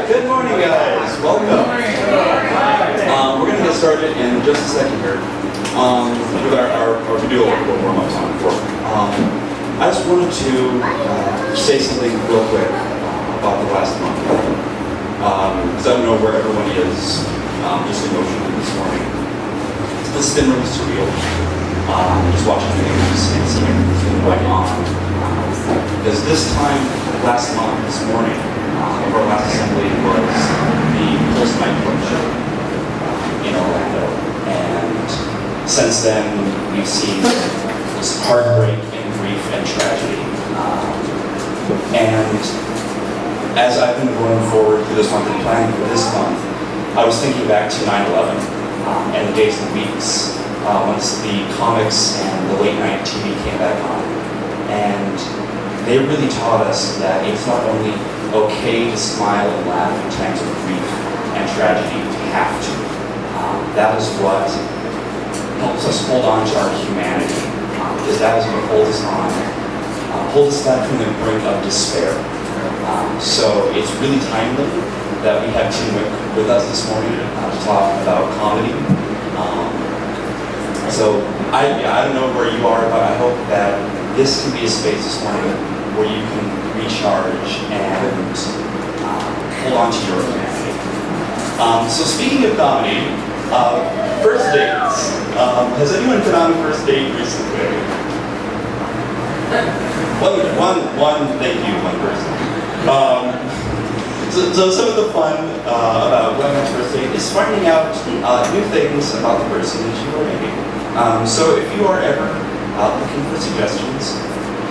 Good morning, guys. Welcome. We're going to get started in just a second here with our video warm-ups on the floor. I just wanted to say something real quick about the last month, because I don't know where everyone is just emotionally this morning. This has been really surreal. Just watching the news and seeing what's been going on. Because this time last month, this morning, of our last assembly was the post-night club show in Orlando. And since then, we've seen this heartbreak and grief and tragedy. And as I've been going forward through this month and planning for this month, I was thinking back to 9/11 and the days and weeks once the comics and the late night TV came back on. And they really taught us that it's not only okay to smile and laugh in times of grief and tragedy, we have to. That is what helps us hold on to our humanity, because that is what holds us on, holds us back from the brink of despair. So it's really timely that we have Tim Wick with us this morning to talk about comedy. So I don't know where you are, but I hope that this can be a space this morning where you can recharge and hold on to your humanity. So speaking of comedy, first dates. Has anyone been on a first date recently? Thank you, one person. So some of the fun about going on a first date is finding out new things about the person that you are dating. So if you are ever looking for suggestions,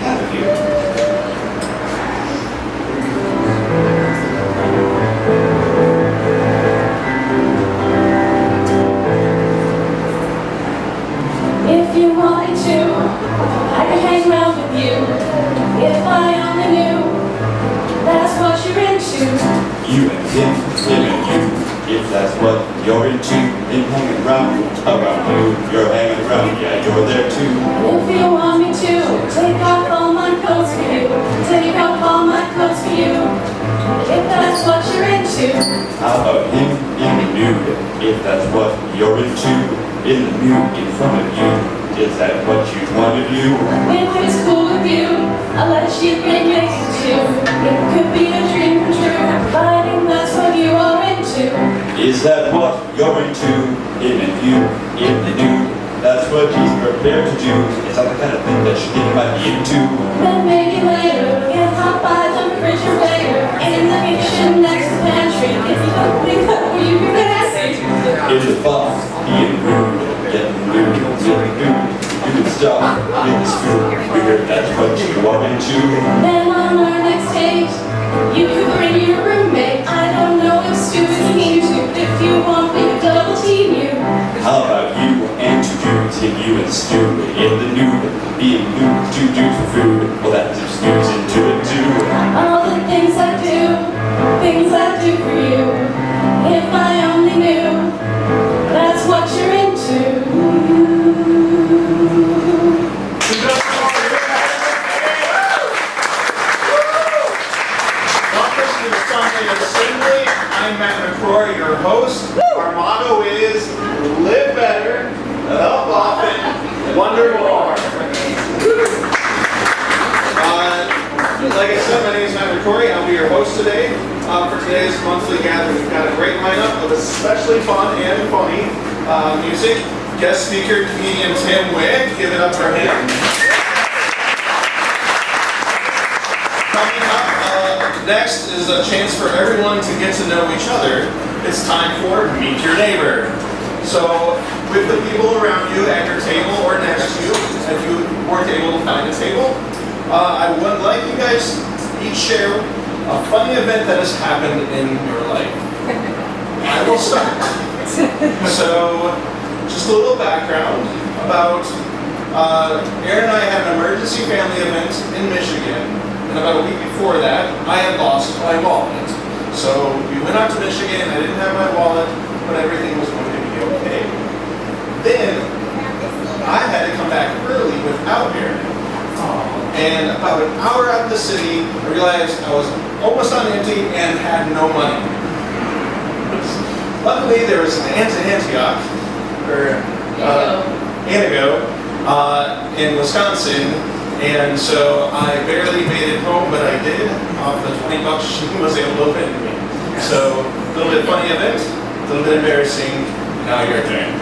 I have a few. If you want me to, I can hang around with you. If I only knew, that's what you're into. You and him and you, if that's what you're into, then hanging around you, you're hanging around, yeah, you're there too. If you want me to, take off all my clothes for you. Take off all my clothes for you. If that's what you're into. How about him in the nude, if that's what you're into? In the nude in front of you, is that what you want to do? If it's cool with you, I'll let you bring it to. It could be a dream come true, providing that's what you are into. Is that what you're into? In the nude, in the nude, that's what he's prepared to do. Is that the kind of thing that you think you might be into? Then maybe later, we can hop by the refrigerator in the kitchen next to the pantry. If you don't think that you can say. In the box, being rude, getting nude, getting nude, doing stuff, getting screwed. Figure that's what you are into. Then on our next date, you could bring your roommate. I don't know if Stu is keen to. If you want, we could double team you. How about you and two dudes, hit you and Stu in the nude, being nude, two dudes for food. Well, that's if Stu's into it too. All the things I do for you. If I only knew, that's what you're into. Welcome to the Sunday Assembly. I'm Matt McCrory, your host. Our motto is live better, help often, wonder more. Like I said, my name is Matt McCrory. I'll be your host today. For today's monthly gathering, we've got a great lineup of especially fun and funny music. Guest speaker, comedian Tim Wick. Give it up for him. Coming up next is a chance for everyone to get to know each other. It's time for Meet Your Neighbor. So, with the people around you at your table or next to you, if you weren't able to find a table, I would like you guys to each share a funny event that has happened in your life. I will start. So, just a little background about Aaron and I had an emergency family event in Michigan, and about a week before that, I had lost my wallet. So we went out to Michigan, I didn't have my wallet, but everything was going to be okay. Then, I had to come back early without Aaron. And about an hour out of the city, I realized I was almost on empty and had no money. was. Luckily, there was an Antioch, or Anago, in Wisconsin, and so I barely made it home, but I did. Off the $20 she was able to open to me. So, a little bit funny event, a little bit embarrassing. Now your turn.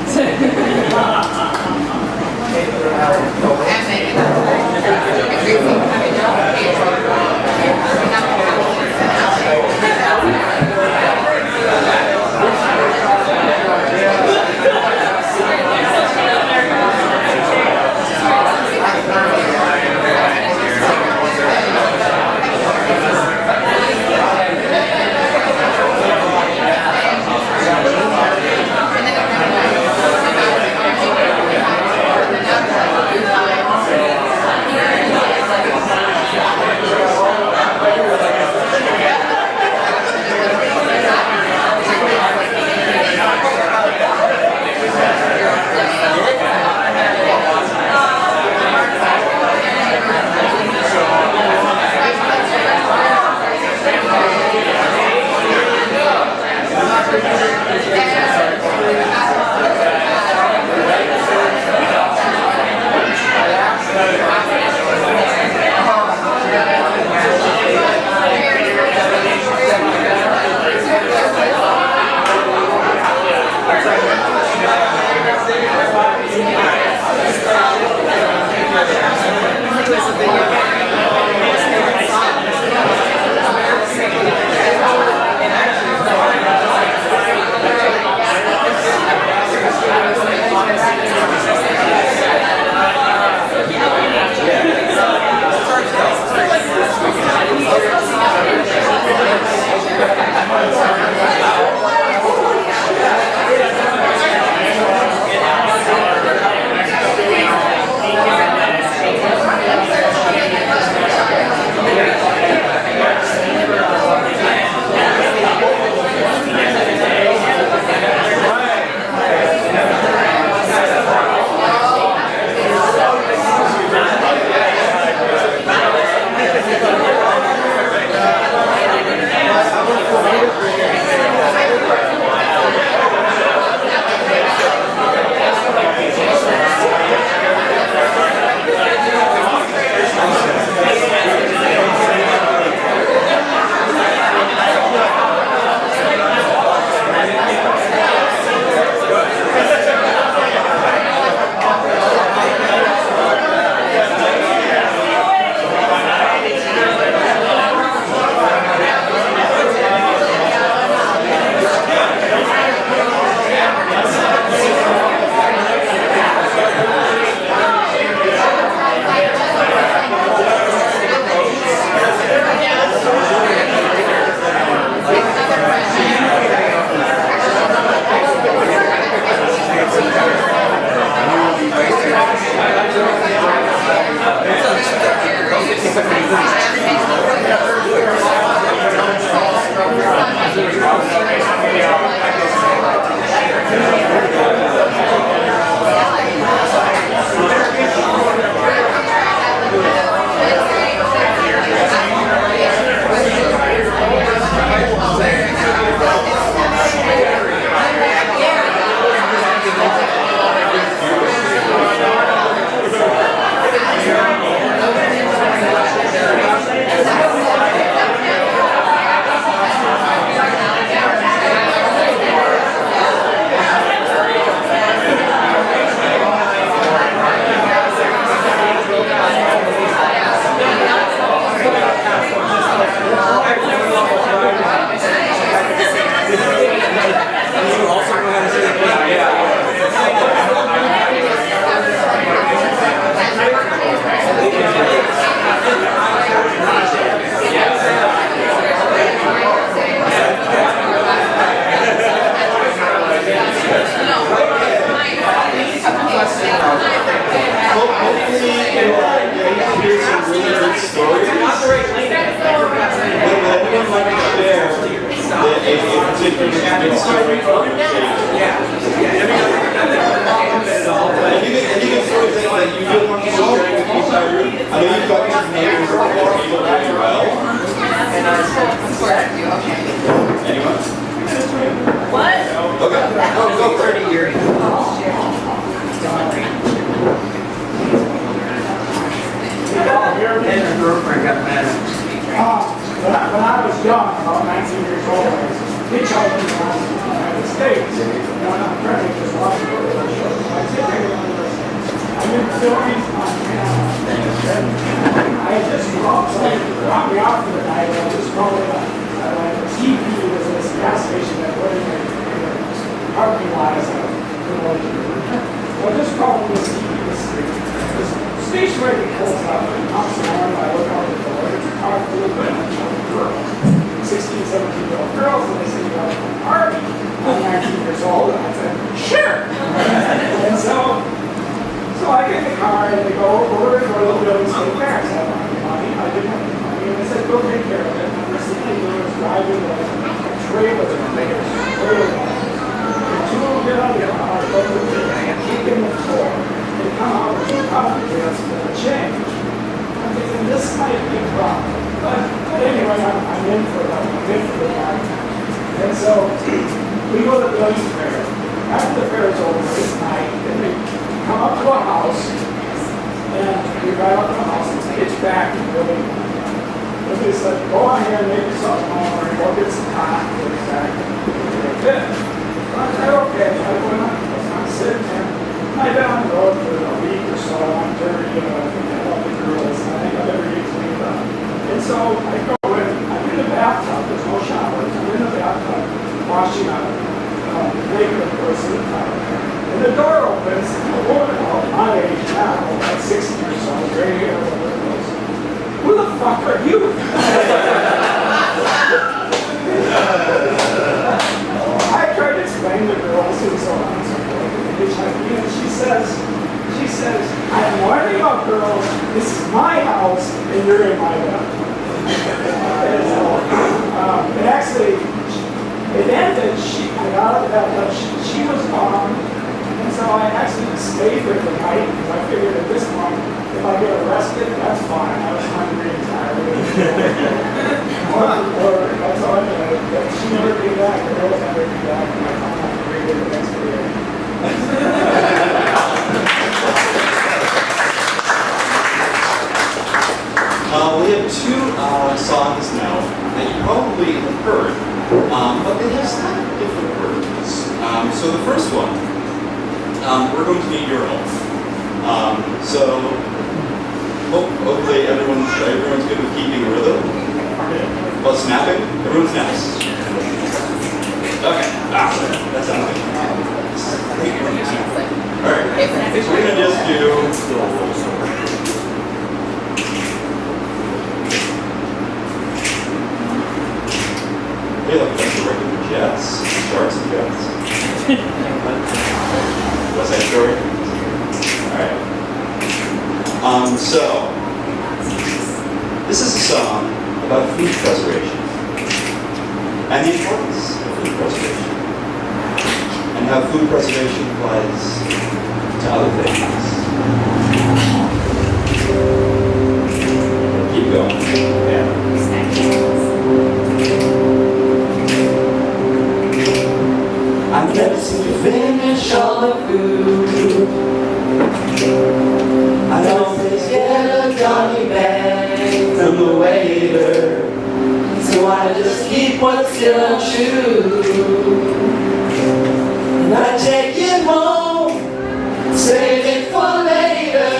young, about 19 years old. I was hitchhiking around the United States. I'm not trying to just watch it. I was I'm in the Philippines, Montana. I just dropped me off for the night. I just called it a TV was this gas station that was in the parking lot. Well, just called this TV. This station where it pulls up and knocks around. I look out the door. It's a car full of girls, 16, 17-year-old girls, and they say, "You want to party?" I'm 19 years old, and I said, "Sure." And so I get in the car, and they go, "We're going to go to the building state fair." So I don't have any money. I didn't have any money. And they said, "Go take care of it." And the first thing they do is driving a trailer, a bigger trailer. The two of them get out of the car, go to the thing, kick in the floor. They come out with two coffee cans for the change. I'm thinking, this might be a problem. But anyway, I'm in for the ride. And so we go to the building fair. After the fair is over, it's night, and we come up to a house, and we drive up to the house, and it's back in the building. And they said, "Go on here and make yourself home, or go get some time, and get back and get it." I said, "Okay." I went up, I'm sitting there. I've been on the road for a week or so. I'm dirty, I love the girls, and I think I've ever used cleaned up. And so I go in, I'm in the bathtub, there's no showers. I'm in the bathtub, washing up, naked, of course, in the tub. And the door opens, and a woman about my age now, like 60 or so, gray hair, whatever it goes, "Who the fuck are you?" I tried to explain to girls and so on and so forth. And she says, "I'm warning you, girls, this is my house, and you're in my bed." And so, it actually, it ended, I got out of the bathtub, she was gone, and so I actually stayed with the night, because I figured at this point, if I get arrested, that's fine. I was hungry and tired. Or that's all I did. She never came back, the girls never came back, and I found out the radio the next day. We have two songs now that you probably have heard, but they have slightly different versions. So the first one, we're going to need your help. So hopefully everyone's good with keeping a rhythm. About snapping? Everyone snaps? Okay. That sounds good. Alright. So we're going to just do... Hey, look, that's the regular Jets. Sharks and Jets. What's that story? Alright. So, this is a song about food preservation and the importance of food preservation and how food preservation applies to other things. Keep going. Yeah. I've never seen you finish all the food. I always get a doggy bag from the waiter, so I just keep what's still true. And I take it home, save it for later,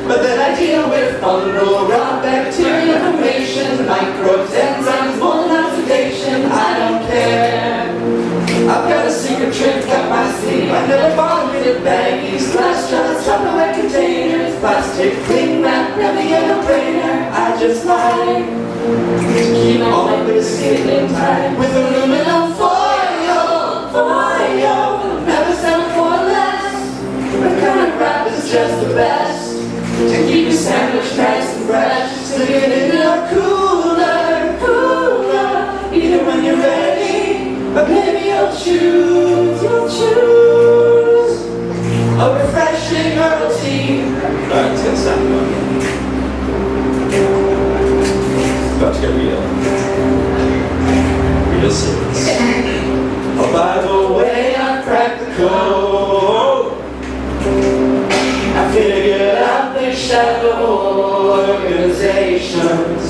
but then I deal with fungal rot, bacteria, inflammation, microbes, enzymes, mold, oxidation. I don't care. I've got a secret trick up my sleeve. I never bother with the baggies, glass jars, Tupperware containers, plastic cling wrap, never get a brainer. I just like to keep all my biscuit in tight with aluminum foil, never settle for less. The kind of wrap is just the best to keep your sandwich nice and fresh. Stick it in your cooler, even when you're ready. But maybe you'll choose a refreshing herbal tea. Alright, it's gonna stop going. It's about to get real serious. Oh, by the way, I cracked the code. I figured out the shadow organizations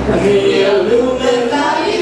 and the Illuminati.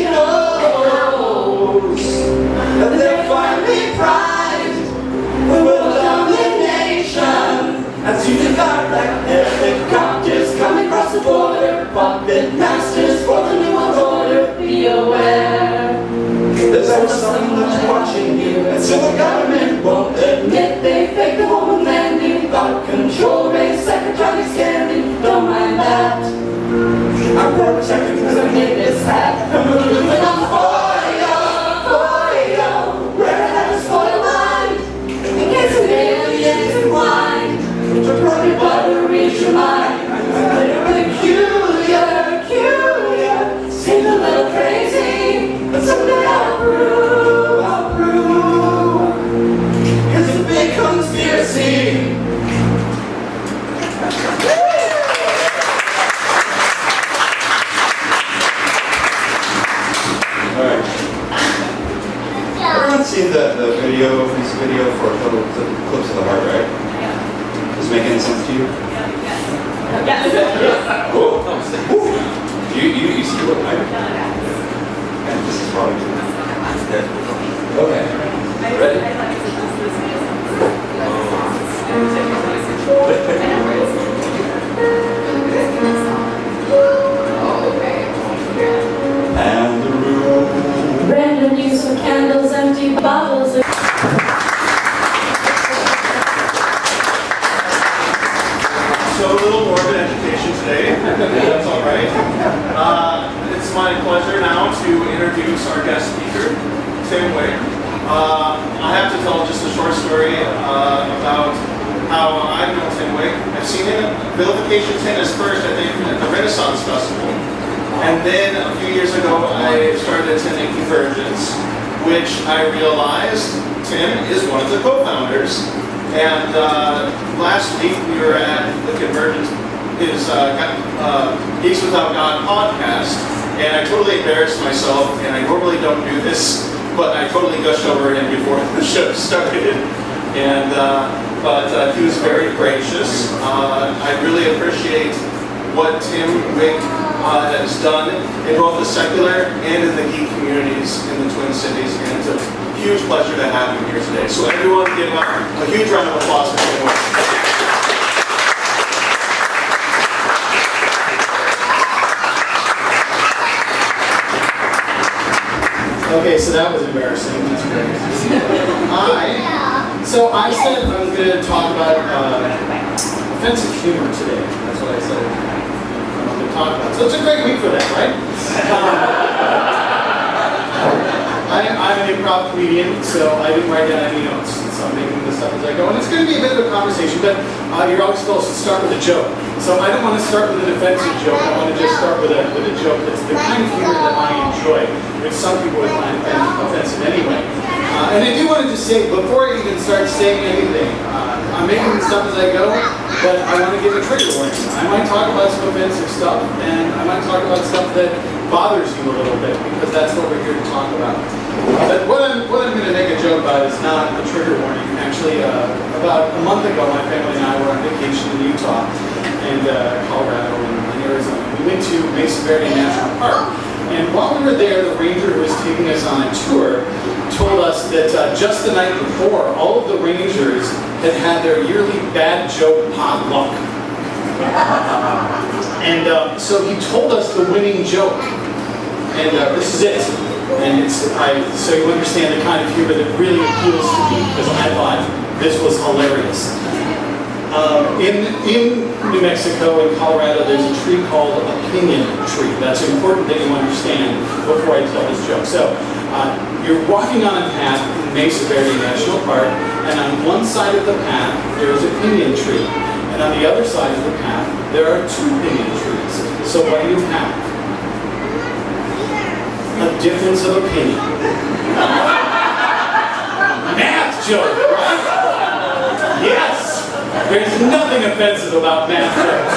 Alright. Everyone's seen the music video for Clips of the Heart, right? Does it make any sense to you? Yeah. Cool. You see what I and this is probably okay. Ready? And the room. Random use of candles, empty bottles. So a little morbid education today, if that's all right. It's my pleasure now to introduce our guest speaker, Tim Wick. I have to tell just a short story about how I've known Tim Wick. I've seen him at Vilification Tennis first, I think, at the Renaissance Festival. And then a few years ago, I started attending Convergence, which I realized Tim is one of the co-founders. And last week we were at the Convergence, his Geeks Without God podcast, and I totally embarrassed myself, and I normally don't do this, but I totally gushed over him before the show started. And but he was very gracious. I really appreciate what Tim Wick has done in both the secular and in the geek communities in the Twin Cities, and it's a huge pleasure to have him here today. So everyone give up a huge round of applause for Tim Wick. Okay, so that was embarrassing. That's great. So I said I was going to talk about offensive humor today. That's what I said I was going to talk about. So it's a great week for that, right? I'm an improv comedian, so I didn't write down any notes. So I'm making this up as I go. And it's going to be a bit of a conversation, but you're always supposed to start with a joke. So I don't want to start with an offensive joke. I want to just start with a joke that's the kind of humor that I enjoy, which some people would find offensive anyway. And I do want to just say, before I even start saying anything, I'm making this up as I go, but I want to give a trigger warning. I might talk about some offensive stuff, and I might talk about stuff that bothers you a little bit, because that's what we're here to talk about. But what I'm going to make a joke about is not a trigger warning. Actually, about a month ago, my family and I were on vacation in Utah and Colorado and Arizona. We went to Mesa Verde National Park. And while we were there, the ranger who was taking us on a tour told us that just the night before, all of the rangers had their yearly bad joke potluck. And so he told us the winning joke. And this is it. And so you understand the kind of humor that really appeals to me, because I thought this was hilarious. In New Mexico and Colorado, there's a tree called a pinyon tree. That's important that you understand before I tell this joke. So, you're walking on a path in Mesa Verde National Park, and on one side of the path, there is a pinyon tree. And on the other side of the path, there are two pinyon trees. So what do you have? A difference of opinion. Math joke, right? Yes! There's nothing offensive about math jokes.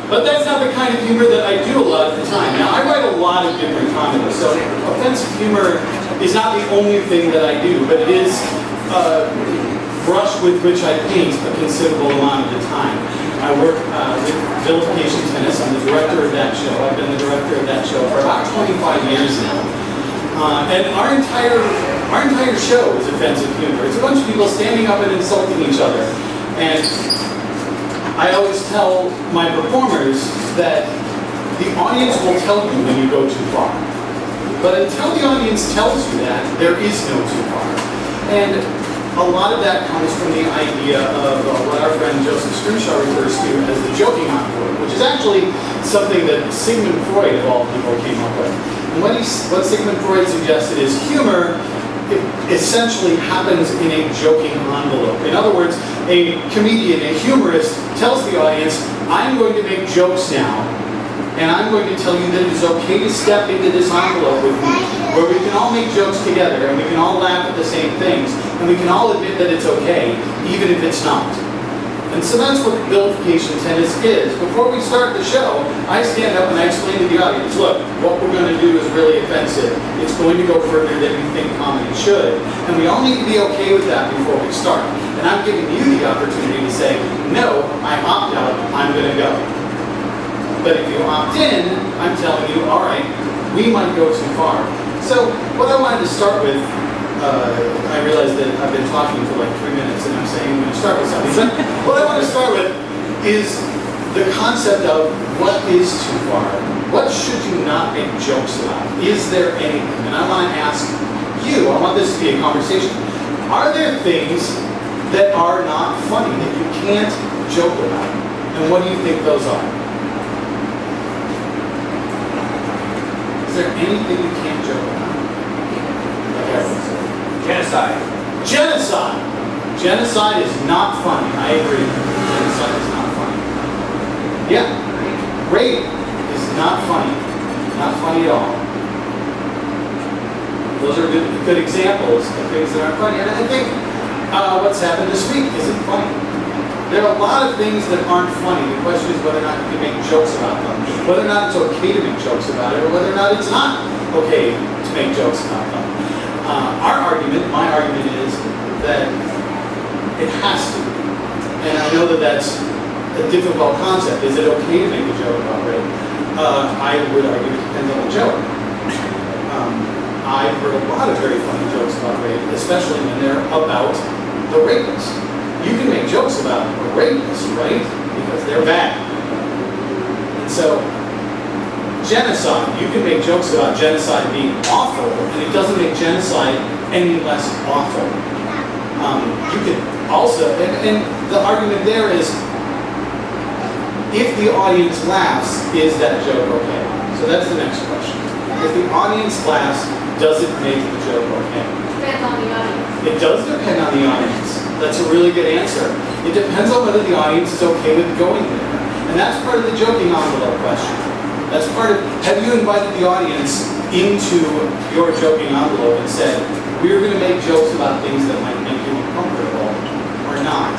But that's not the kind of humor that I do a lot of the time. Now, I write a lot of different comedies, so offensive humor is not the only thing that I do, but it is a brush with which I paint a considerable amount of the time. I work with Vilification Tennis. I'm the director of that show. I've been the director of that show for about 25 years now. And our entire show is offensive humor. It's a bunch of people standing up and insulting each other. And I always tell my performers that the audience will tell you when you go too far. But until the audience tells you that, there is no too far. And a lot of that comes from the idea of what our friend Joseph Scrimshaw refers to as the joking envelope, which is actually something that Sigmund Freud, of all people, came up with. And what Sigmund Freud suggested is humor essentially happens in a joking envelope. In other words, a comedian, a humorist, tells the audience, I'm going to make jokes now, and I'm going to tell you that it is okay to step into this envelope with me, where we can all make jokes together, and we can all laugh at the same things, and we can all admit that it's okay, even if it's not. And so that's what Vilification Tennis is. Before we start the show, I stand up and I explain to the audience, look, what we're going to do is really offensive. It's going to go further than you think comedy should. And we all need to be okay with that before we start. And I'm giving you the opportunity to say, no, I opt out, I'm going to go. But if you opt in, I'm telling you, all right, we might go too far. So what I wanted to start with, I realize that I've been talking for like 3 minutes and I'm saying I'm going to start with something. But what I want to start with is the concept of what is too far. What should you not make jokes about? Is there anything? And I want to ask you, I want this to be a conversation. Are there things that are not funny, that you can't joke about? And what do you think those are? Is there anything you can't joke about? Genocide. Genocide. Genocide is not funny. I agree. Genocide is not funny. Yeah. Rape is not funny. Not funny at all. Those are good examples of things that aren't funny. And I think what's happened this week isn't funny. There are a lot of things that aren't funny. The question is whether or not you can make jokes about them. Whether or not it's okay to make jokes about it, or whether or not it's not okay to make jokes about them. My argument is that it has to. And I know that that's a difficult concept. Is it okay to make a joke about rape? I would argue it depends on the joke. I've heard a lot of very funny jokes about rape, especially when they're about the rapist. You can make jokes about a rapist, right? Because they're bad. And so, genocide, you can make jokes about genocide being awful, and it doesn't make genocide any less awful. You can also, and the argument there is, if the audience laughs, is that joke okay? So that's the next question. If the audience laughs, does it make the joke okay? Depends on the audience. It does depend on the audience. That's a really good answer. It depends on whether the audience is okay with going there. And that's part of the joking envelope question. That's part of, have you invited the audience into your joking envelope and said, we're going to make jokes about things that might make you uncomfortable or not?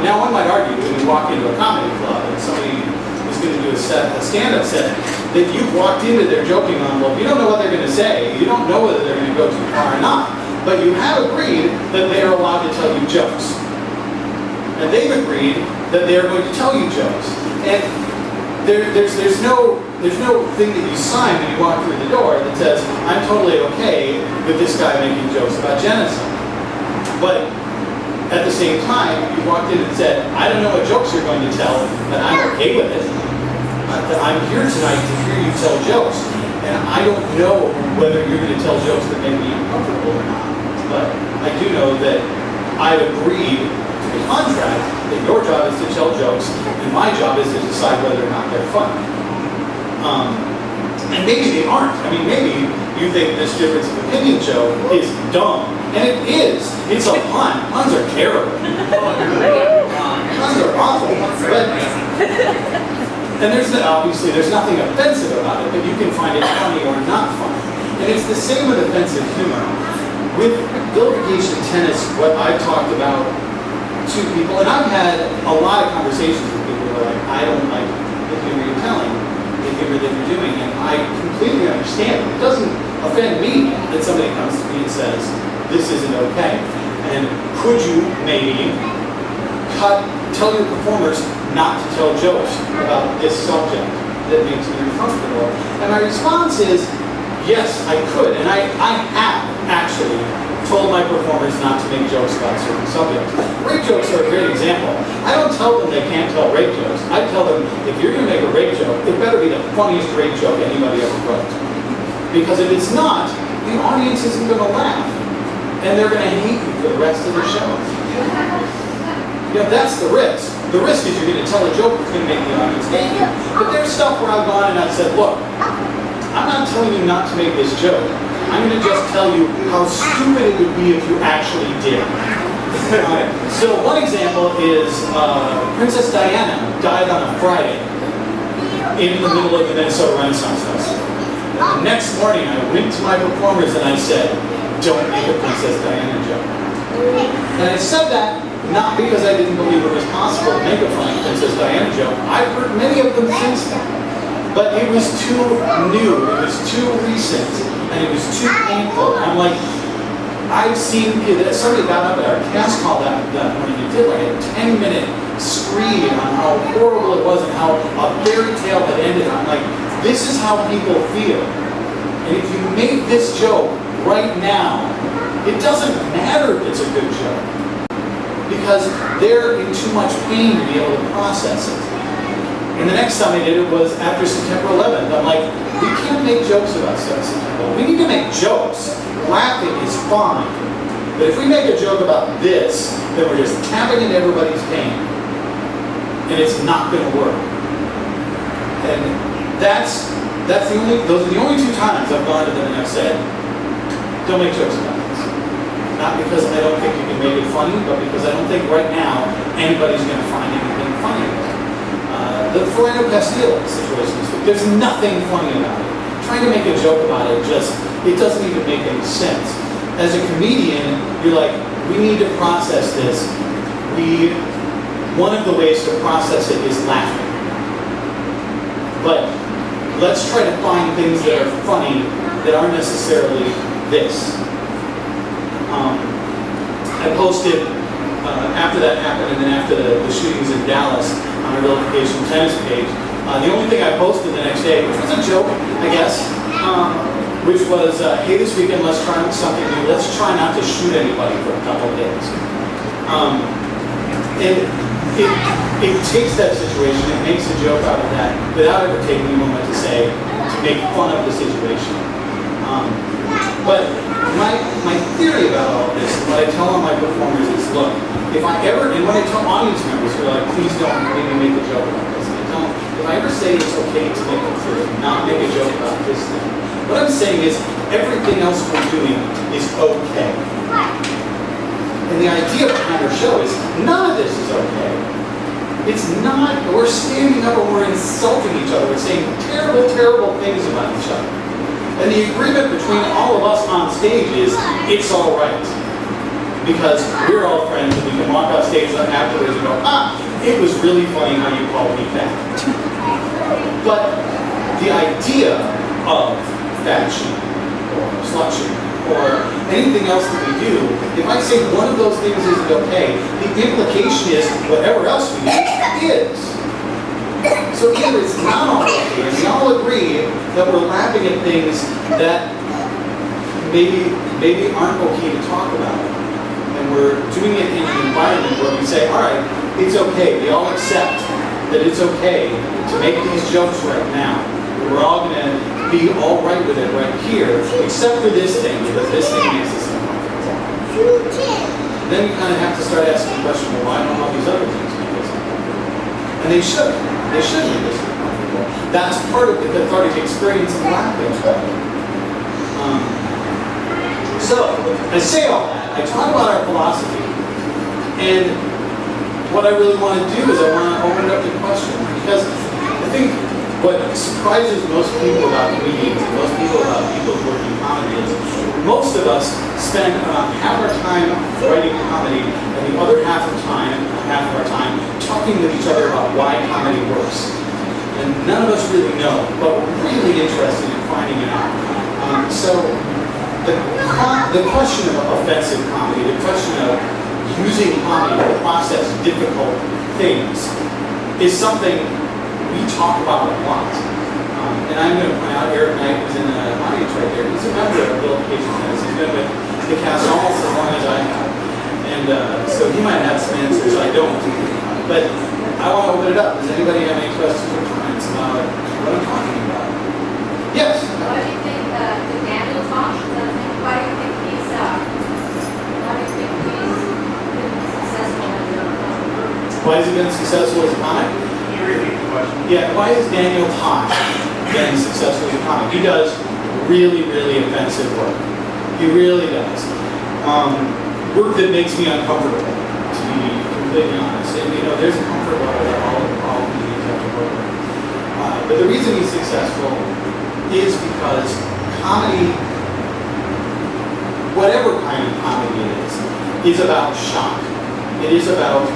Now one might argue when you walk into a comedy club and somebody is going to do a stand-up set, that you've walked into their joking envelope, you don't know what they're going to say, you don't know whether they're going to go too far or not, but you have agreed that they are allowed to tell you jokes. And they've agreed that they are going to tell you jokes. And there's no thing that you sign when you walk through the door that says, I'm totally okay with this guy making jokes about genocide. But at the same time, you walked in and said, I don't know what jokes you're going to tell, but I'm okay with it. I'm here tonight to hear you tell jokes. And I don't know whether you're going to tell jokes that make me uncomfortable or not. But I do know that I've agreed to the contract that your job is to tell jokes, and my job is to decide whether or not they're funny. And maybe they aren't. I mean, maybe you think this difference of opinion joke is dumb. And it is. It's a pun. Puns are terrible. Puns are awful. And obviously there's nothing offensive about it, but you can find it funny or not funny. And it's the same with offensive humor. With Vilification Tennis, what I've talked about to people, and I've had a lot of conversations with people who are like, I don't like the humor you're telling, the humor that you're doing, and I completely understand. It doesn't offend me that somebody comes to me and says, this isn't okay. And could you maybe tell your performers not to tell jokes about this subject that makes me uncomfortable? And my response is, yes, I could. And I have actually told my performers not to make jokes about certain subjects. Rape jokes are a great example. I don't tell them they can't tell rape jokes. I tell them, if you're going to make a rape joke, it better be the funniest rape joke anybody ever wrote. Because if it's not, the audience isn't going to laugh. And they're going to hate you for the rest of the show. You know, that's the risk. The risk is you're going to tell a joke that's going to make the audience hate you. But there's stuff where I've gone and I've said, look, I'm not telling you not to make this joke. I'm going to just tell you how stupid it would be if you actually did. So one example is Princess Diana died on a Friday in the middle of the Minnesota Renaissance Festival. And the next morning I went to my performers and I said, don't make a Princess Diana joke. And I said that Not because I didn't believe it was possible to make a funny Princess Diana joke. I've heard many of them since then. But it was too new, it was too recent, and it was too painful. I'm like, I've seen, somebody got up at our cast call that morning and did like a 10-minute screed on how horrible it was and how a fairy tale had ended. I'm like, this is how people feel. And if you make this joke right now, it doesn't matter if it's a good joke. Because they're in too much pain to be able to process it. And the next time I did it was after September 11th. I'm like, we can't make jokes about September. We need to make jokes. Laughing is fine. But if we make a joke about this, then we're just tapping into everybody's pain. And it's not going to work. And those are the only two times I've gone to them and I've said, don't make jokes about this. Not because I don't think you can make it funny, but because I don't think right now anybody's going to find anything funny about it. The Philando Castile situation this week, there's nothing funny about it. Trying to make a joke about it it doesn't even make any sense. As a comedian, you're like, we need to process this. One of the ways to process it is laughing. But let's try to find things that are funny that aren't necessarily this. I posted, after that happened and then after the shootings in Dallas on our Vilification Tennis page, the only thing I posted the next day, which was a joke, I guess, which was, hey, this weekend let's try something new. Let's try not to shoot anybody for a couple of days. And it takes that situation, it makes a joke out of that without ever taking a moment to make fun of the situation. But my theory about all of this, and what I tell all my performers is, look, if I ever, and when I tell audience members who are like, please don't maybe make a joke about this, if I ever say it's okay to not make a joke about this thing, what I'm saying is everything else we're doing is okay. And the idea behind our show is none of this is okay. It's not, we're standing up and we're insulting each other, we're saying terrible, terrible things about each other. And the agreement between all of us on stage is, it's all right. Because we're all friends and we can walk off stage afterwards and go, it was really funny how you called me fat. But the idea of fat shaming or slut shaming or anything else that we do, if I say one of those things isn't okay, the implication is whatever else we do is. So either it's not all okay, and we all agree that we're laughing at things that maybe aren't okay to talk about. And we're doing it in an environment where we say, all right, it's okay. We all accept that it's okay to make these jokes right now. We're all going to be all right with it right here, except for this thing, because this thing makes us uncomfortable. Then you kind of have to start asking the question, well, why don't all these other things make us uncomfortable? And they should. They should make us uncomfortable. That's part of the cathartic experience of laughing. So, I say all that. I talk about our philosophy. And what I really want to do is I want to open it up to questions. Because I think what surprises most people about comedians and most people about people working comedy is most of us spend about half our time writing comedy and the other half of our time talking with each other about why comedy works. And none of us really know, but we're really interested in finding it out. So the question of offensive comedy, the question of using comedy to process difficult things is something we talk about a lot. And I'm going to point out, Eric Knight was in the audience right there. He's a member of Vilification Tennis. He's been with the cast almost as long as I have. And so he might have some answers I don't. But I want to open it up. Does anybody have any questions or comments about what I'm talking about? Yes? Why do you think the Daniel talk? Why do you think he's successful as a comic? Why has he been successful as a comic? Can you repeat the question? Yeah, why is Daniel Tosh been successful as a comic? He does really, really offensive work. He really does. Work that makes me uncomfortable, to be completely honest. And there's a comfort level that all comedians have to work with. But the reason he's successful is because comedy, whatever kind of comedy it is about shock. It is about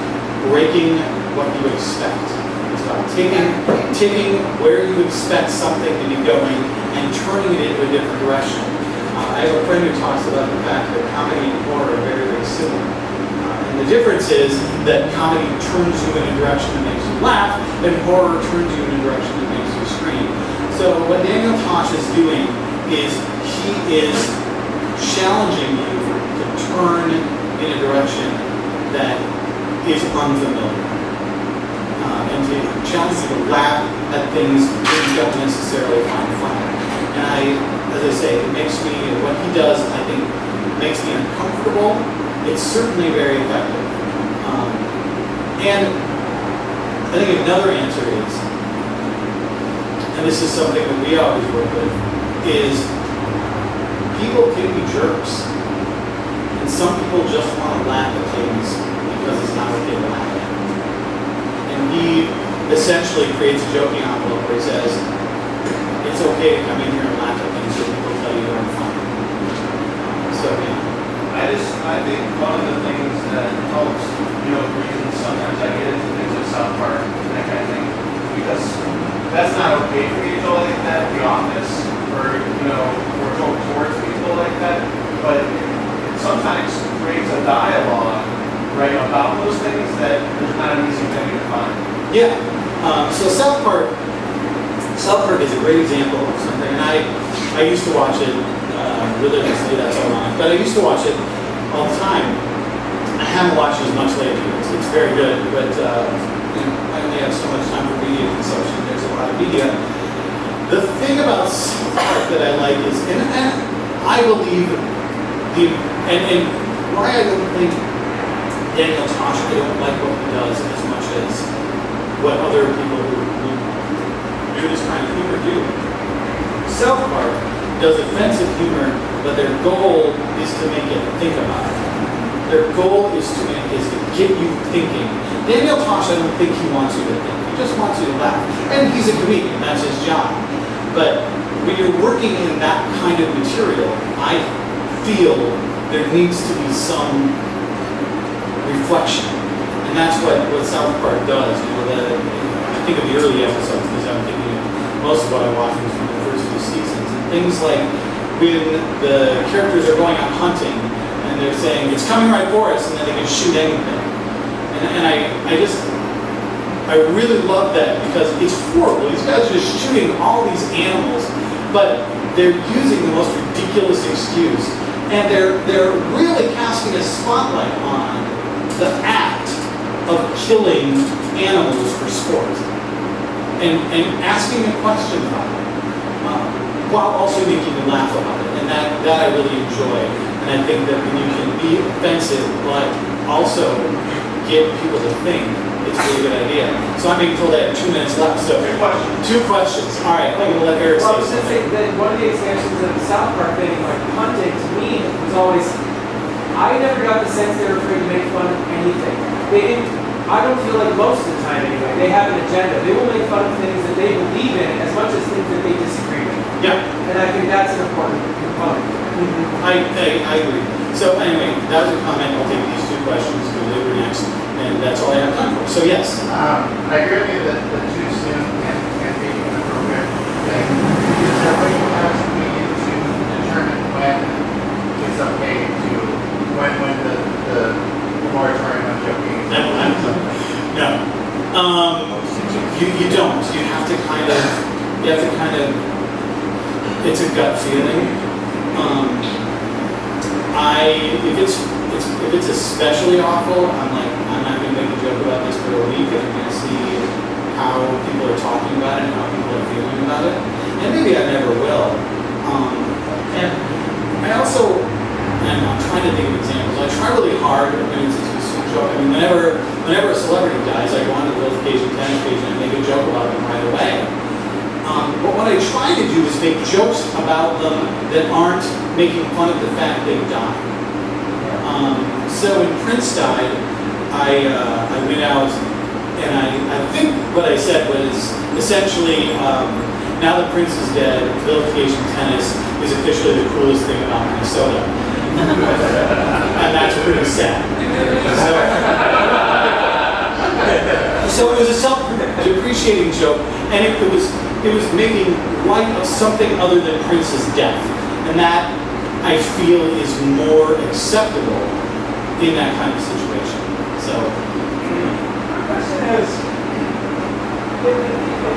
breaking what you expect. It's about taking where you expect something to be going and turning it into a different direction. I have a friend who talks about the fact that comedy and horror are very, very similar. And the difference is that comedy turns you in a direction that makes you laugh, and horror turns you in a direction that makes you scream. So what Daniel Tosh is doing is he is challenging you to turn in a direction that is unfamiliar. And to challenge you to laugh at things that you don't necessarily find funny. And as I say, it makes me, what he does, I think, makes me uncomfortable. It's certainly very effective. And I think another answer is, and this is something that we always work with, is people can be jerks. And some people just want to laugh at things because it's not okay to laugh at. And he essentially creates a joking envelope where he says, it's okay to come in here and laugh at things so people tell you they're fun. So yeah. I think one of the things that helps, reasons sometimes I get into things like South Park and that kind of thing, because that's not okay for you to like that at the office, or go towards people like that, but it sometimes creates a dialogue, right, about those things that there's not an easy thing to find. Yeah. So South Park is a great example of something, and I used to watch it religiously, that's ironic, but I used to watch it all the time. I haven't watched it as much lately. It's very good, but I only have so much time for media consumption. There's a lot of media. The thing about South Park that I like is, and I believe, and why I don't think Daniel Tosh, I don't like what he does as much as what other people who do this kind of humor do. South Park does offensive humor, but their goal is to make it think about it. Their goal is to get you thinking. Daniel Tosh, I don't think he wants you to think. He just wants you to laugh. And he's a comedian, that's his job. But when you're working in that kind of material, I feel there needs to be some reflection. And that's what South Park does. I think of the early episodes because I'm thinking of most of what I watched was from the first few seasons. And things like when the characters are going out hunting and they're saying, it's coming right for us, and then they can shoot anything. And I really love that because it's horrible. These guys are just shooting all these animals, but they're using the most ridiculous excuse. And they're really casting a spotlight on the act of killing animals for sport. And asking a question about it, while also making you laugh about it. And that I really enjoy. And I think that when you can be offensive, but also get people to think, it's a really good idea. So I'm being told I have 2 minutes left. So two questions. All right, I'm going to let Eric say Well, I was going to say something. that one of the extensions of the South Park thing, like hunting, to me, was always, I never got the sense they were afraid to make fun of anything. They didn't, I don't feel like most of the time anyway, they have an agenda. They will make fun of things that they believe in as much as things that they disagree with. Yeah. And I think that's an important component. I agree. So anyway, that was a comment. I'll take these 2 questions to deliver next. And that's all I have time for. So yes. I agree with you that the too soon can be inappropriate thing. Is there a way you have to be to determine when it's okay to, when the moratorium on joking is No. You don't. You have to kind of, it's a gut feeling. If it's especially awful, I'm not going to make a joke about this for a week, and I'm going to see how people are talking about it and how people are feeling about it. And maybe I never will. And I also, and I'm trying to think of examples, I try really hard when it's a joke. I mean, whenever a celebrity dies, I go on to the Vilification Tennis page and I make a joke about them right away. But what I try to do is make jokes about them that aren't making fun of the fact they've died. So when Prince died, I went out and I think what I said was essentially, now that Prince is dead, Vilification Tennis is officially the coolest thing about Minnesota. And that's pretty sad. So, So it was a self-depreciating joke, and it was making light of something other than Prince's death, and that I feel is more acceptable in that kind of situation. So, My question is, if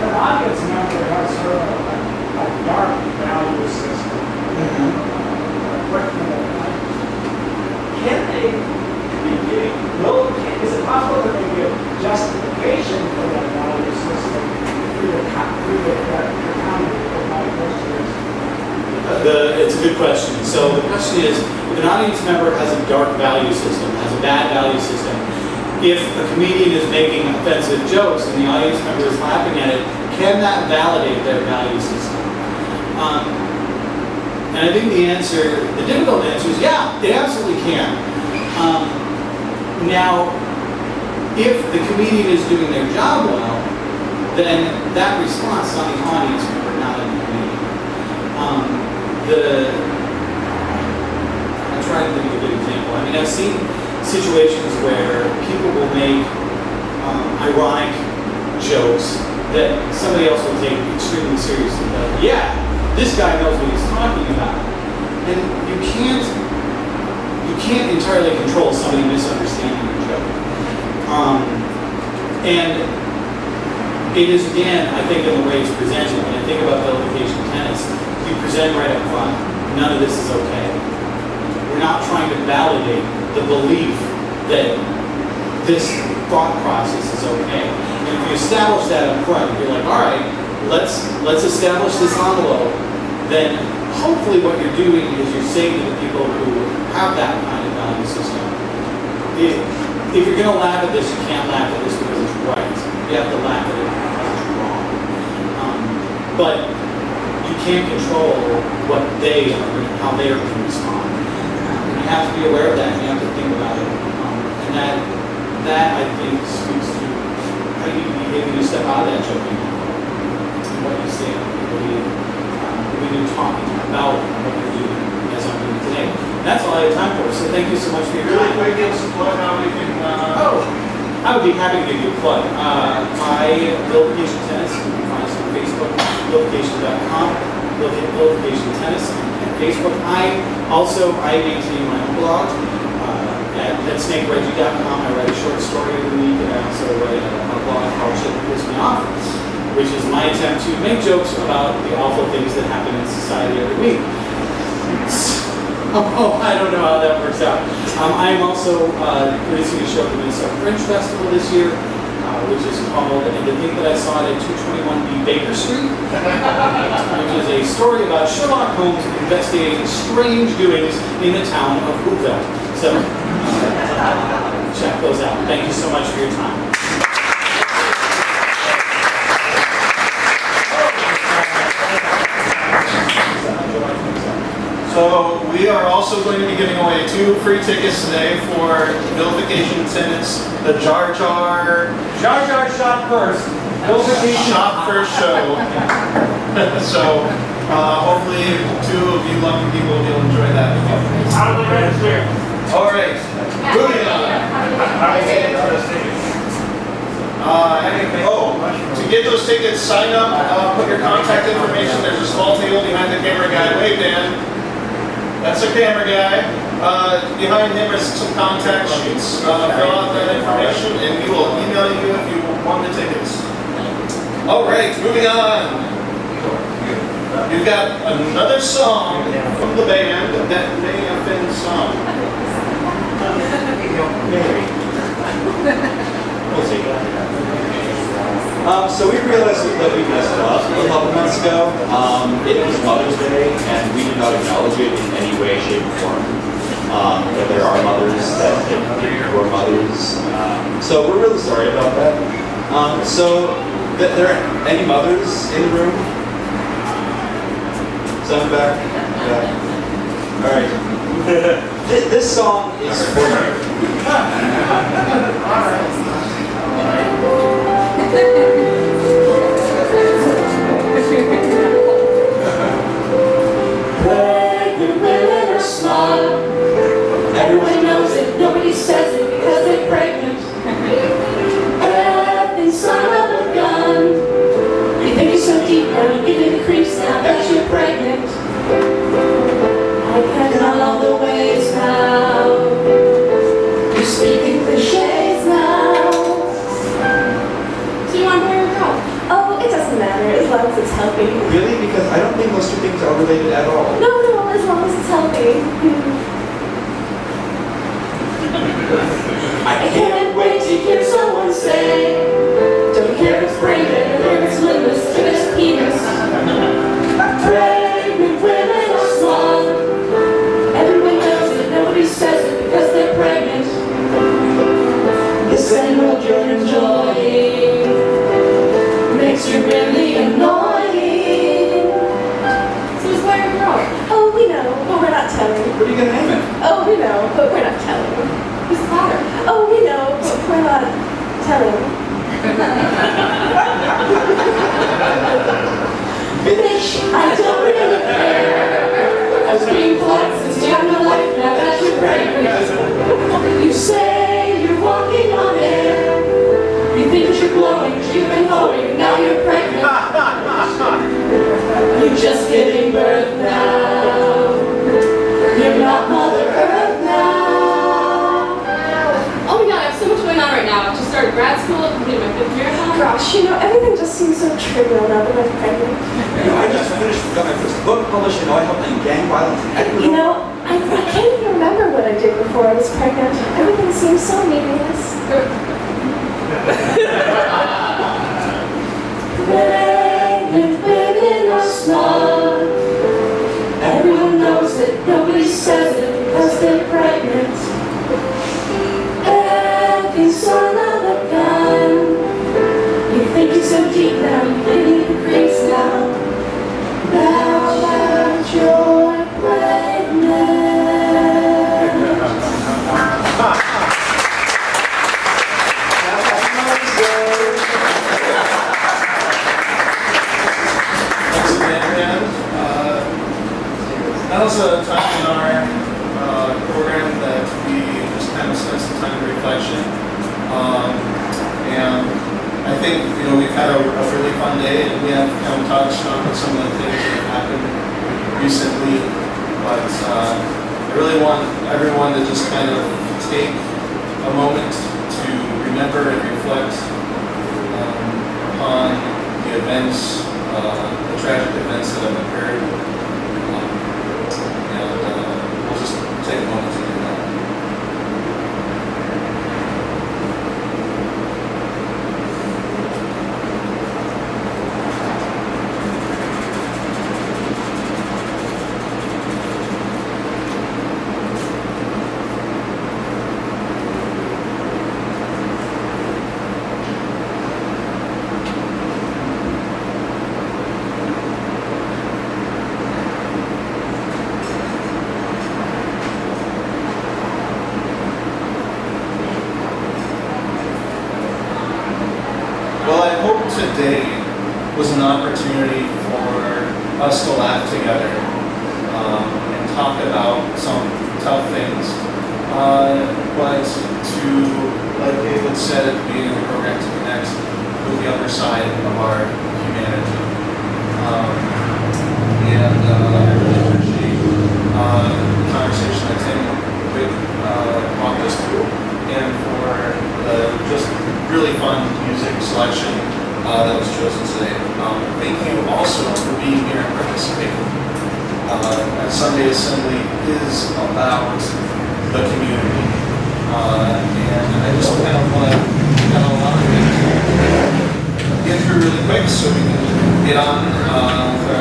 an audience member has sort of a dark value system, can they be getting, is it possible that they get justification for that value system through the comedy? My question is. It's a good question. So the question is, if an audience member has a dark value system, has a bad value system, if a comedian is making offensive jokes and the audience member is laughing at it, can that validate their value system? And I think the difficult answer is yeah, it absolutely can. Now, if the comedian is doing their job well, then that response is on the audience member, not on the comedian. I'm trying to think of a good example. I mean, I've seen situations where people will make ironic jokes that somebody else will take extremely seriously. But yeah, this guy knows what he's talking about. And you can't entirely control somebody misunderstanding your joke. And it is, again, I think, in the way it's presented. When I think about Vilification Tennis, you present right up front, none of this is okay. We're not trying to validate the belief that this thought process is okay. And if you establish that up front, you're like, all right, let's establish this envelope, then hopefully what you're doing is you're saying to the people who have that kind of value system, if you're going to laugh at this, you can't laugh at this because it's right. You have to laugh at it because it's wrong. But you can't control what they are, how they are going to respond. You have to be aware of that, and you have to think about it. And that I think speaks to how you behave when you step out of that joking and what you say when you're talking about what you're doing, as I'm doing today. And that's all I have time for, so thank you so much for your Really time. quick, give us a plug how we can. I would be happy to give you a plug. My Vilification Tennis, you can find us on Facebook, Vilification.com, Vilification Tennis on Facebook. I maintain my own blog at snakereggie.com. I write a short story every week, and I also write a blog called Shit That Pissed Me Off, which is my attempt to make jokes about the awful things that happen in society every week. I don't know how that works out. I'm also producing a show at the Minnesota Fringe Festival this year, which is called And the Thing That I Saw at 221B Baker Street, which is a story about Sherlock Holmes investigating strange doings in the town of Whoville. So, check those out. Thank you so much for your time. So we are also going to be giving away 2 free tickets today for Vilification Tennis, the Jar Jar Shot first. Shop First show. So hopefully 2 of you lucky people will enjoy that. Out of the register. All right, moving on. To get those tickets, sign up, put your contact information. There's a small table behind the camera guy. Wave, Dan. That's the camera guy. Behind him are some contact sheets. Fill out that information and we will email you if you want the tickets. All right, moving on. You've got another song from the band that may offend some. We'll see. So we realized that we messed up a couple months ago. It was Mother's Day, and we did not acknowledge it in any way, shape, or form. That there are mothers that were mothers. So we're really sorry about that. So, there are any mothers in the room? Some back? Yeah. All right. This song is for you. Pregnant women are smart. Everyone knows it, nobody says it because they're pregnant. Bad things roll. No, as long as it's healthy. I can't wait to hear someone say, don't care if it's pregnant or if it's limbless, if it's penis. Pregnant women are small. Everyone knows it, nobody says it because they're pregnant. This animal you're enjoying makes you really annoying. So it's why you're wrong. Oh, we know, but we're not telling. What are you gonna name it? Oh, we know, but we're not telling. Who's the father? Oh, we know, but we're not telling. Bitch, I don't really care. I was being polite since you have no life now that you're pregnant. You say you're walking on air. You think you're glowing, you've been hoeing, now you're pregnant. You're just giving birth now. You're not Mother Earth now. Oh my god, I have so much going on right now. I just started grad school, completed my 5th marathon. Gosh, everything just seems so trivial now that I'm pregnant. I just got my first book published. I helped in gang violence in Ecuador. I can't even remember what I did before I was pregnant. Everything seems so meaningless. Pregnant women are small. Everyone knows it, nobody says it because they're pregnant. Every son of a gun. You think you're so deep now, you need the crease now. Now that you're pregnant. That was a time in our program that we just kind of spent some time in reflection. And I think, we've had a really fun day, and we have kind of touched on some of the things that have happened recently. But I really want everyone to just kind of take a moment to remember and reflect upon the events, the tragic events that have occurred. We'll just take a moment to do that. Today was an opportunity for us to laugh together and talk about some tough things, but to, like David said at the beginning of the program, to connect with the other side of our humanity. And I really appreciate the conversation that Tim Wick walked us through, and for the just really fun music selection that was chosen today. Thank you also for being here and participating. Sunday Assembly is about the community. And I just kind of want to get through really quick so we can get on for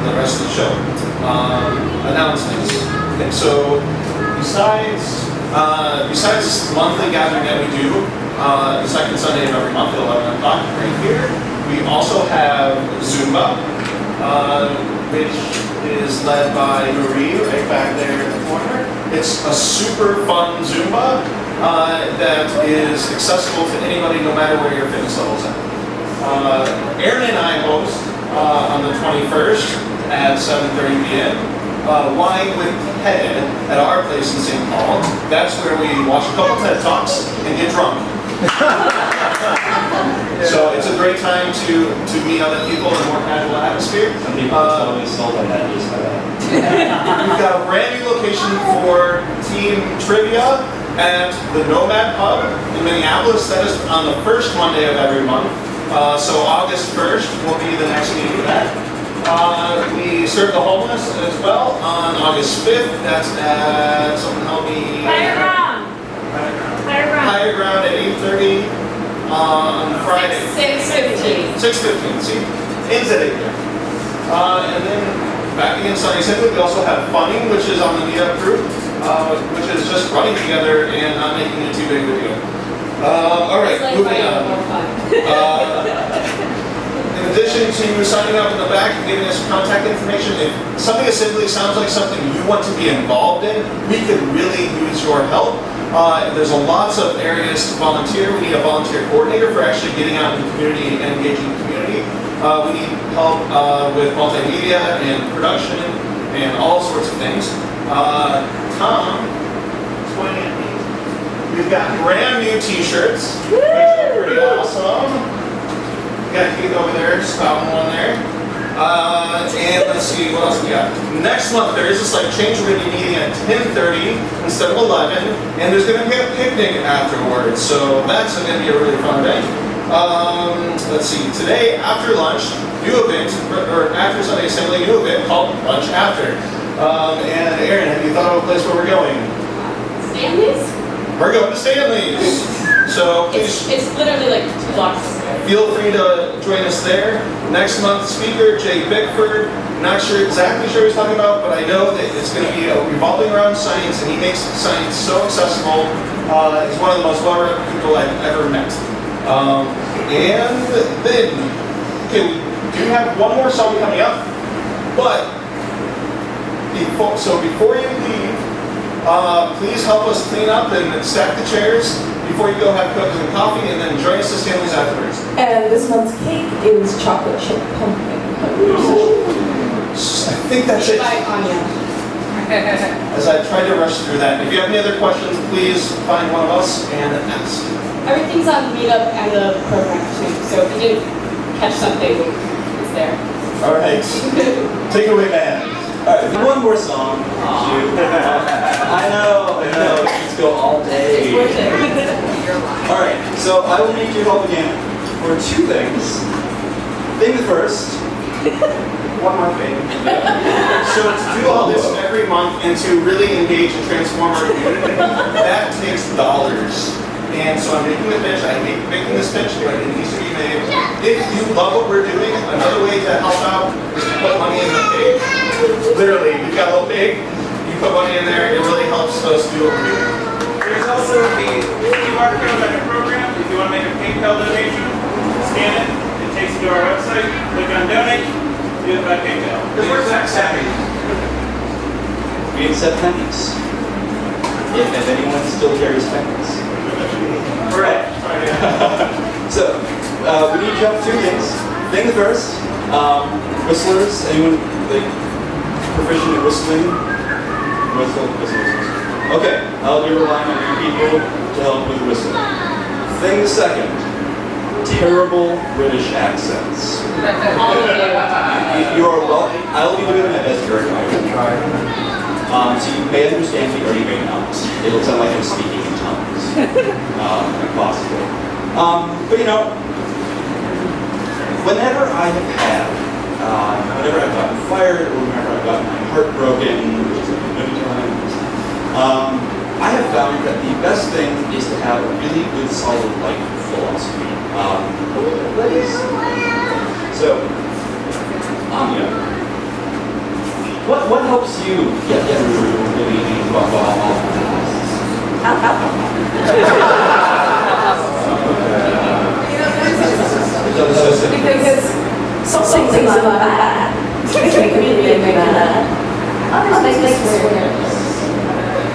the rest of the show. Announcements. Okay, so besides this monthly gathering that we do, the second Sunday of every month at 11 o'clock right here, we also have Zumba, which is led by Marie right back there in the corner. It's a super fun Zumba that is accessible to anybody no matter where your fitness level is at. Aaron and I host on the 21st at 7:30 p.m. Wine with Head at our place in St. Paul. That's where we watch a couple TED Talks and get drunk. So it's a great time to meet other people in a more casual atmosphere. Some people are totally sold on that just by that. We've got a brand new location for team trivia at the Nomad Pub in Minneapolis. That is on the first Monday of every month. So August 1st will be the next meeting for that. We serve the homeless as well on August 5th. That's at, someone help me. Higher ground. Higher Ground at 8:30 on Friday. 6:15. 6:15, see? Ends at 8:30. And then back again Sunday Simply, we also have Funning, which is on the meetup group, which is just running together and not making it too big of a deal. All right, moving on. In addition to signing up in the back and giving us contact information, if something as simply sounds like something you want to be involved in, we could really use your help. There's lots of areas to volunteer. We need a volunteer coordinator for actually getting out in the community and engaging the community. We need help with multimedia and production and all sorts of things. Tom, explain it. We've got brand new t-shirts, which are pretty awesome. Got Keith over there, spouting one there. And let's see, what else we got? Next month, there is this change. We're going to be meeting at 10:30 instead of 11, and there's going to be a picnic afterwards. So that's going to be a really fun day. Let's see, today after lunch, new event, or after Sunday Assembly, new event called Lunch After. And Aaron, have you thought of a place where we're going? Stanley's? We're going to Stanley's. So please. It's literally 2 blocks away. Feel free to join us there. Next month's speaker, Jay Bickford. Not exactly sure what he's talking about, but I know that it's going to be revolving around science, and he makes science so accessible. He's one of the most well-read people I've ever met. And then, okay, we do have one more song coming up, but before you leave, please help us clean up and stack the chairs. Before you go, have cookies and coffee, and then join us to Stanley's afterwards. And this month's cake is chocolate chip pumpkin. I think that's it. By Anya. As I tried to rush through that. If you have any other questions, please find one of us and ask. Everything's on Meetup and the program too, so if you didn't catch something, it's there. All right. Take it away, man. All right, one more song. I know. Let's go all day. It's worth it. All right, so I will need your help again for 2 things. Thing the first. One more thing. So to do all this every month and to really engage and transform our community, that takes dollars. And so I'm making the pitch. I hate making this pitch, but it needs to be made. If you love what we're doing, another way to help out is to put money in the pig. Literally, you've got a little pig, you put money in there, it really helps us do what we're doing. There's also a QR code on your program. If you want to make a PayPal donation, scan it. It takes you to our website. Click on donate. Do it by PayPal. Because we're tax savvy. We accept pennies. If anyone still carries pennies. Correct. So, we need to have 2 things. Thing the first, whistlers, anyone proficient at whistling? Whistle. Okay, I'll be relying on you people to help with whistling. Thing the second, terrible British accents. All of you. You are welcome. I will be doing my best during my try. So you may understand me or you may not. It'll sound like I'm speaking in tongues. Possibly. But whenever I have had, whenever I've gotten fired or whenever I've gotten my heart broken, which is many times, I have found that the best thing is to have a really good, solid life philosophy. What helps you get through really Because some things are bad. Make me really mad. Others make me swear.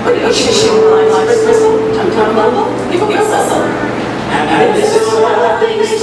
What do you shoot lines for Bristol? Tum-tum level? People go listen. And this is what I think is